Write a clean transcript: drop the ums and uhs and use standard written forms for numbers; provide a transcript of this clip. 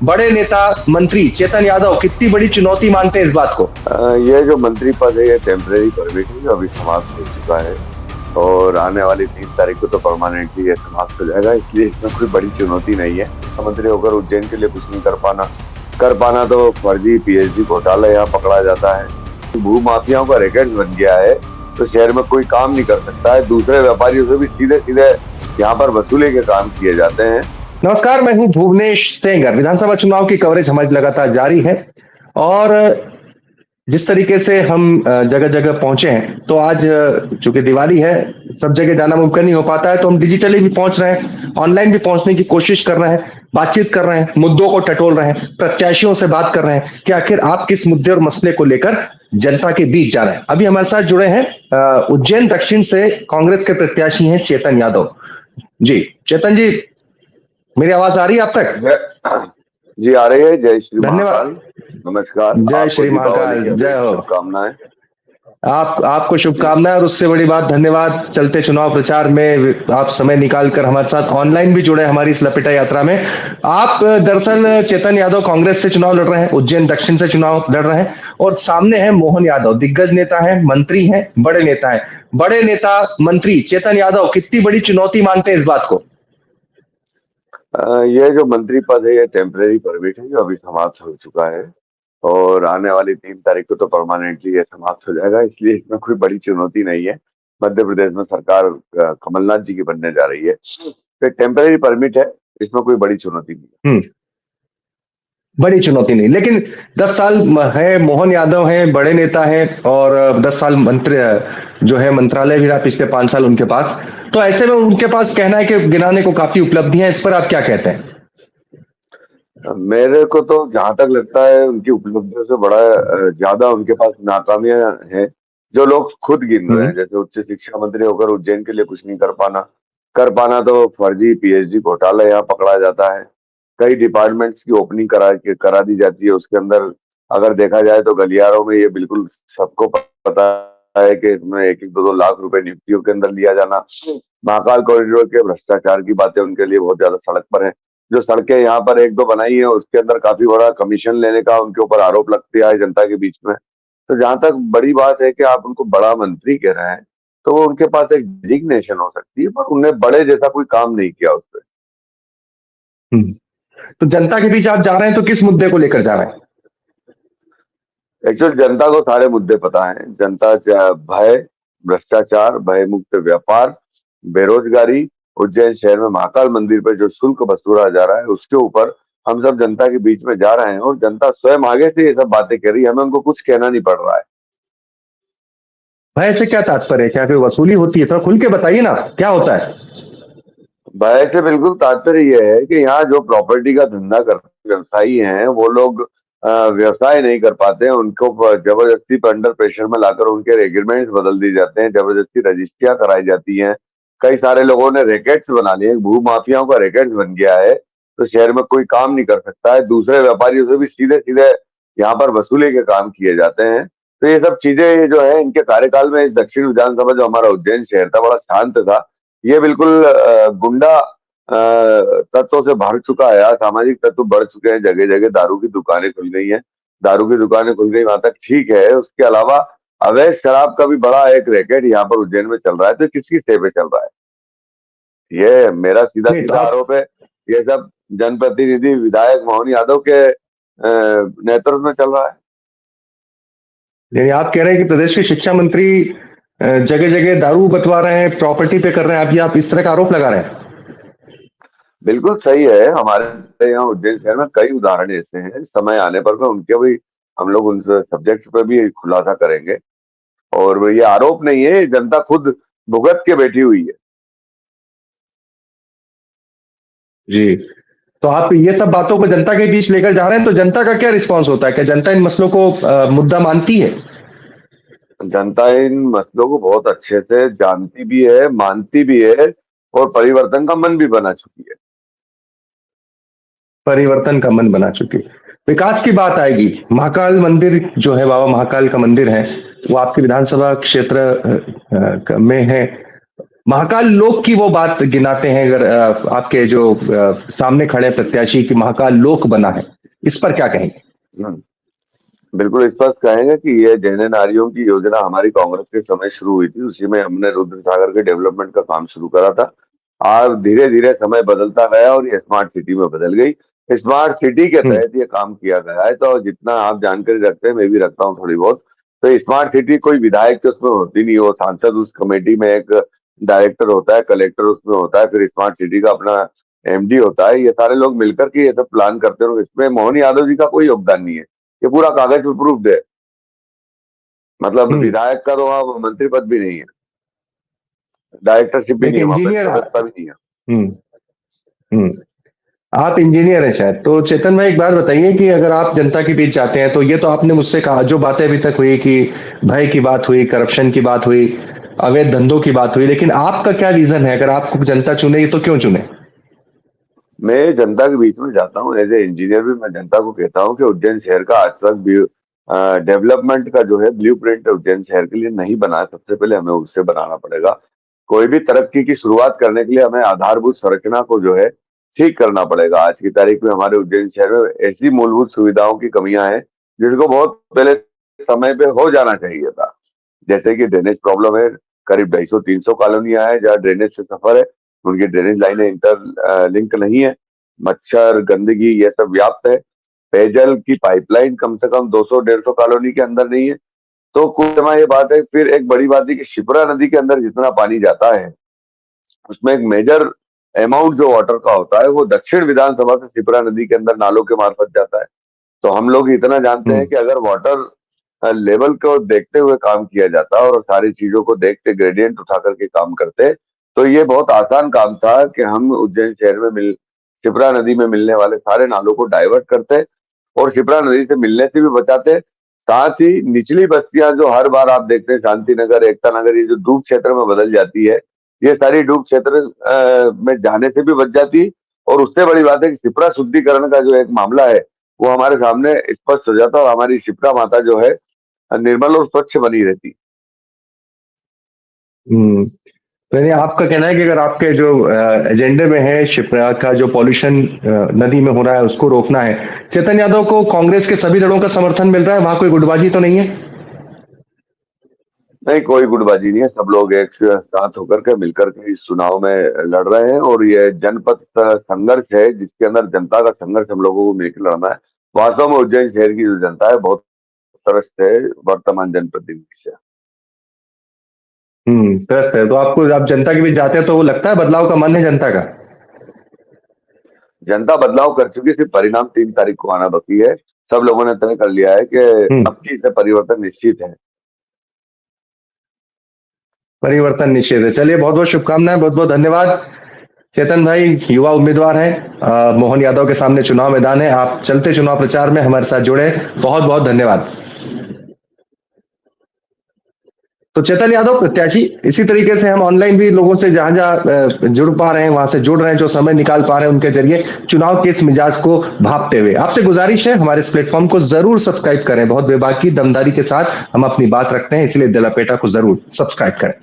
बड़े नेता मंत्री चेतन यादव कितनी बड़ी चुनौती मानते हैं इस बात को? ये जो मंत्री पद है ये टेम्परेरी परमिट है जो अभी समाप्त हो चुका है और आने वाली 3 तारीख को तो परमानेंटली ये समाप्त हो जाएगा, इसलिए इसमें कोई बड़ी चुनौती नहीं है। मंत्री होकर उज्जैन के लिए कुछ नहीं कर पाना तो फर्जी पीएचडी घोटाला यहाँ पकड़ा जाता है। भू माफियाओं का रैकेट बन गया है तो शहर में कोई काम नहीं कर सकता है। दूसरे व्यापारियों से भी सीधे सीधे यहाँ पर वसूली के काम किए जाते हैं। नमस्कार, मैं हूं भुवनेश सेंगर। विधानसभा चुनाव की कवरेज हमारी लगातार जारी है और जिस तरीके से हम जगह जगह पहुंचे हैं तो आज चूंकि दिवाली है, सब जगह जाना मुमकिन नहीं हो पाता है, तो हम डिजिटली भी पहुंच रहे हैं, ऑनलाइन भी पहुंचने की कोशिश कर रहे हैं, बातचीत कर रहे हैं, मुद्दों को टटोल रहे हैं, प्रत्याशियों से बात कर रहे हैं कि आखिर आप किस मुद्दे और मसले को लेकर जनता के बीच जा रहे हैं। अभी हमारे साथ जुड़े हैं उज्जैन दक्षिण से कांग्रेस के प्रत्याशी हैं चेतन यादव जी। चेतन जी, मेरी आवाज आ रही है आप तक? जी आ रही है। जय श्री धन्यवाद। नमस्कार। जय श्री महाकाल, जय हो। शुभकामनाएं। आपको शुभकामनाएं और उससे बड़ी बात धन्यवाद। चलते चुनाव प्रचार में आप समय निकालकर हमारे साथ ऑनलाइन भी जुड़े हमारी इस लपेटा यात्रा में। आप दरअसल चेतन यादव कांग्रेस से चुनाव लड़ रहे हैं, उज्जैन दक्षिण से चुनाव लड़ रहे हैं और सामने है मोहन यादव, दिग्गज नेता है, मंत्री है, बड़े नेता है। बड़े नेता मंत्री चेतन यादव कितनी बड़ी चुनौती मानते हैं इस बात को? ये जो मंत्री पद है ये टेम्परेरी परमिट है जो अभी समाप्त हो चुका है और आने वाली 3 तारीख को तो परमानेंटली ये समाप्त हो जाएगा, इसलिए इसमें कोई बड़ी चुनौती नहीं है। मध्य प्रदेश में सरकार कमलनाथ जी की बनने जा रही है तो टेम्परेरी परमिट है, इसमें कोई बड़ी चुनौती नहीं है। बड़ी चुनौती नहीं, लेकिन 10 साल है, मोहन यादव हैं, बड़े नेता हैं और 10 साल मंत्री जो है मंत्रालय भी रहा पिछले 5 साल उनके पास, तो ऐसे में उनके पास कहना है कि गिनाने को काफी उपलब्धियां, इस पर आप क्या कहते हैं? मेरे को तो जहां तक लगता है उनकी उपलब्धियों से बड़ा ज्यादा उनके पास नाकामियां हैं जो लोग खुद गिन रहे हैं। जैसे उच्च शिक्षा मंत्री होकर उज्जैन के लिए कुछ नहीं कर पाना तो फर्जी पीएचडी घोटाला यहाँ पकड़ा जाता है। कई डिपार्टमेंट्स की ओपनिंग करा दी जाती है, उसके अंदर अगर देखा जाए तो गलियारों में ये बिल्कुल सबको पता है कि इसमें 1-2 लाख रुपए नियुक्तियों के अंदर लिया जाना। महाकाल कॉरिडोर के भ्रष्टाचार की बातें उनके लिए बहुत ज्यादा सड़क पर है। जो सड़कें यहाँ पर 1-2 बनाई है उसके अंदर काफी बड़ा कमीशन लेने का उनके ऊपर आरोप लगता है जनता के बीच में। तो जहां तक बड़ी बात है कि आप उनको बड़ा मंत्री कह रहे हैं तो वो उनके पास एक डिजिग्नेशन हो सकती है, पर उन्हें बड़े जैसा कोई काम नहीं किया उसपे। तो जनता के बीच आप जा रहे हैं तो किस मुद्दे को लेकर जा रहे हैं? एक्चुअल जनता को सारे मुद्दे पता है। जनता भय, भ्रष्टाचार, भय मुक्त व्यापार, बेरोजगारी, उज्जैन शहर में महाकाल मंदिर पर जो शुल्क वसूला जा रहा है उसके ऊपर हम सब जनता के बीच में जा रहे हैं और जनता स्वयं आगे से ये सब बातें कह रही है, हमें उनको कुछ कहना नहीं पड़ रहा है। भय से क्या तात्पर्य है? क्या कोई वसूली होती है? थोड़ा खुल के बताइए ना, क्या होता है? भय से बिल्कुल तात्पर्य ये है कि यहाँ जो प्रॉपर्टी का धंधा करते व्यवसायी हैं वो लोग व्यवसाय नहीं कर पाते हैं, उनको जबरदस्ती पर अंडर प्रेशर में लाकर उनके एग्रीमेंट्स बदल दिए जाते हैं, जबरदस्ती रजिस्ट्रियां कराई जाती हैं। कई सारे लोगों ने रैकेट्स बना लिए, भू माफियाओं का रैकेट बन गया है तो शहर में कोई काम नहीं कर सकता है। दूसरे व्यापारियों से भी सीधे सीधे यहाँ पर वसूली के काम किए जाते हैं। तो ये सब चीजें जो है इनके कार्यकाल में दक्षिण विधानसभा जो हमारा उज्जैन शहर था बड़ा शांत था, ये बिल्कुल गुंडा तत्वों से भर चुका है। सामाजिक तत्व बढ़ चुके हैं, जगह जगह दारू की दुकानें खुल गई हैं। दारू की दुकानें खुल गई वहां तक ठीक है, उसके अलावा अवैध शराब का भी बड़ा एक रैकेट यहाँ पर उज्जैन में चल रहा है। तो किसकी सेवा पे चल रहा है? ये मेरा सीधा सीधा आरोप है, ये सब जनप्रतिनिधि विधायक मोहन यादव के नेतृत्व में चल रहा है। यानी आप कह रहे हैं कि प्रदेश के शिक्षा मंत्री जगह जगह दारू बंटवा रहे हैं, प्रॉपर्टी पे कर रहे हैं, अभी आप इस तरह का आरोप लगा रहे हैं? बिल्कुल सही है। हमारे यहाँ उज्जैन शहर में कई उदाहरण ऐसे हैं, समय आने पर उनके भी हम लोग उन सब्जेक्ट पे भी खुलासा करेंगे। और ये आरोप नहीं है, जनता खुद भुगत के बैठी हुई है। जी, तो आप ये सब बातों को जनता के बीच लेकर जा रहे हैं, तो जनता का क्या रिस्पांस होता है? क्या जनता इन मसलों को मुद्दा मानती है? जनता इन मसलों को बहुत अच्छे से जानती भी है, मानती भी है और परिवर्तन का मन भी बना चुकी है। परिवर्तन का मन बना चुकी। विकास की बात आएगी, महाकाल मंदिर जो है, बाबा महाकाल का मंदिर है, वो आपके विधानसभा क्षेत्र में है। महाकाल लोक की वो बात गिनाते हैं, अगर आपके जो सामने खड़े प्रत्याशी की महाकाल लोक बना है, इस पर क्या कहेंगे? बिल्कुल स्पष्ट कहेंगे कि ये जैन नारियों की योजना हमारी कांग्रेस के समय शुरू हुई थी। उसी में हमने रुद्र सागर के डेवलपमेंट का काम शुरू करा था। और धीरे धीरे समय बदलता गया और ये स्मार्ट सिटी में बदल गई। स्मार्ट सिटी के तहत ये काम किया गया है। तो जितना आप जानकारी रखते हैं, मैं भी रखता हूँ थोड़ी बहुत। तो स्मार्ट सिटी कोई विधायक तो उसमें होती नहीं, वो सांसद उस कमेटी में एक डायरेक्टर होता है, कलेक्टर उसमें होता है, फिर स्मार्ट सिटी का अपना एमडी होता है। ये सारे लोग मिलकर के ये सब प्लान करते हैं। इसमें मोहन यादव जी का कोई योगदान नहीं है। ये पूरा कागज पे प्रूफ है। मतलब विधायक का तो वहां मंत्री पद भी नहीं है, डायरेक्टरशिप भी नहीं है, वहां पे सदस्यता भी नहीं है। हम्म आप इंजीनियर हैं शायद, तो चेतन भाई एक बात बताइए कि अगर आप जनता के बीच जाते हैं, तो ये तो आपने मुझसे कहा, जो बातें अभी तक हुई कि भय की बात हुई, करप्शन की बात हुई, अवैध धंधों की बात हुई, लेकिन आपका क्या रीजन है? अगर आपको जनता चुने तो क्यों चुने? मैं जनता के बीच में जाता हूँ एज ए इंजीनियर भी। मैं जनता को कहता हूँ कि उज्जैन शहर का आज तक डेवलपमेंट का जो है ब्लूप्रिंट उज्जैन शहर के लिए नहीं बना है। सबसे पहले हमें उससे बनाना पड़ेगा। कोई भी तरक्की की शुरुआत करने के लिए हमें आधारभूत संरचना को जो है ठीक करना पड़ेगा। आज की तारीख में हमारे उज्जैन शहर में ऐसी मूलभूत सुविधाओं की कमियां हैं जिसको बहुत पहले समय पे हो जाना चाहिए था। जैसे कि ड्रेनेज प्रॉब्लम है। करीब 250-300 कॉलोनियां हैं जहाँ ड्रेनेज से सफर है, उनकी ड्रेनेज लाइनें इंटर लिंक नहीं है। मच्छर, गंदगी ये सब व्याप्त है। पेयजल की पाइपलाइन कम से कम 200-150 कॉलोनी के अंदर नहीं है। तो कुछ समय ये बात है। फिर एक बड़ी बात है कि शिप्रा नदी के अंदर जितना पानी जाता है, उसमें एक मेजर अमाउंट जो वाटर का होता है वो दक्षिण विधानसभा से शिप्रा नदी के अंदर नालों के मार्फत जाता है। तो हम लोग इतना जानते हैं कि अगर वाटर लेवल को देखते हुए काम किया जाता और सारी चीजों को देखते, ग्रेडियंट उठा करके काम करते, तो ये बहुत आसान काम था कि हम उज्जैन शहर में शिप्रा नदी में मिलने वाले सारे नालों को डाइवर्ट करते और शिप्रा नदी से मिलने से भी बचाते। साथ ही निचली बस्तियां जो हर बार आप देखते हैं, शांति नगर, एकता नगर, ये जो डूब क्षेत्र में बदल जाती है, ये सारी डूब क्षेत्र में जाने से भी बच जाती। और उससे बड़ी बात है कि शिप्रा शुद्धिकरण का जो एक मामला है वो हमारे सामने स्पष्ट हो जाता और हमारी शिप्रा माता जो है निर्मल और स्वच्छ बनी रहती। तो यानी आपका कहना है कि अगर आपके जो एजेंडे में है शिप्रा का जो पॉल्यूशन नदी में हो रहा है उसको रोकना है, चेतन यादव को कांग्रेस के सभी दलों का समर्थन मिल रहा है? वहां कोई गुटबाजी तो नहीं है? नहीं, कोई गुटबाजी नहीं है। सब लोग एक साथ होकर के मिलकर के इस चुनाव में लड़ रहे हैं और ये जनपद संघर्ष है जिसके अंदर जनता का संघर्ष हम लोगों को मिलकर लड़ना है। वास्तव में उज्जैन शहर की जो जनता है बहुत त्रस्त है वर्तमान जनप्रतिनिधि से। त्रस्त है। तो आपको, आप जनता के बीच जाते हैं तो वो लगता है बदलाव का मन है जनता का? जनता बदलाव कर चुकी, सिर्फ परिणाम 3 तारीख को आना बाकी है। सब लोगों ने तय कर लिया है कि अब की से परिवर्तन निश्चित है। परिवर्तन निश्चित है। चलिए, बहुत बहुत शुभकामनाएं, बहुत बहुत धन्यवाद चेतन भाई। युवा उम्मीदवार हैं, मोहन यादव के सामने चुनाव मैदान है, आप चलते चुनाव प्रचार में हमारे साथ जुड़े, बहुत बहुत धन्यवाद। तो चेतन यादव प्रत्याशी, इसी तरीके से हम ऑनलाइन भी लोगों से जहां जहां जुड़ पा रहे हैं वहां से जुड़ रहे हैं, जो समय निकाल पा रहे हैं उनके जरिए चुनाव के इस मिजाज को भांपते हुए। आपसे गुजारिश है हमारे इस प्लेटफॉर्म को जरूर सब्सक्राइब करें। बहुत बेबाकी दमदारी के साथ हम अपनी बात रखते हैं, इसलिए दलापेटा को जरूर सब्सक्राइब करें।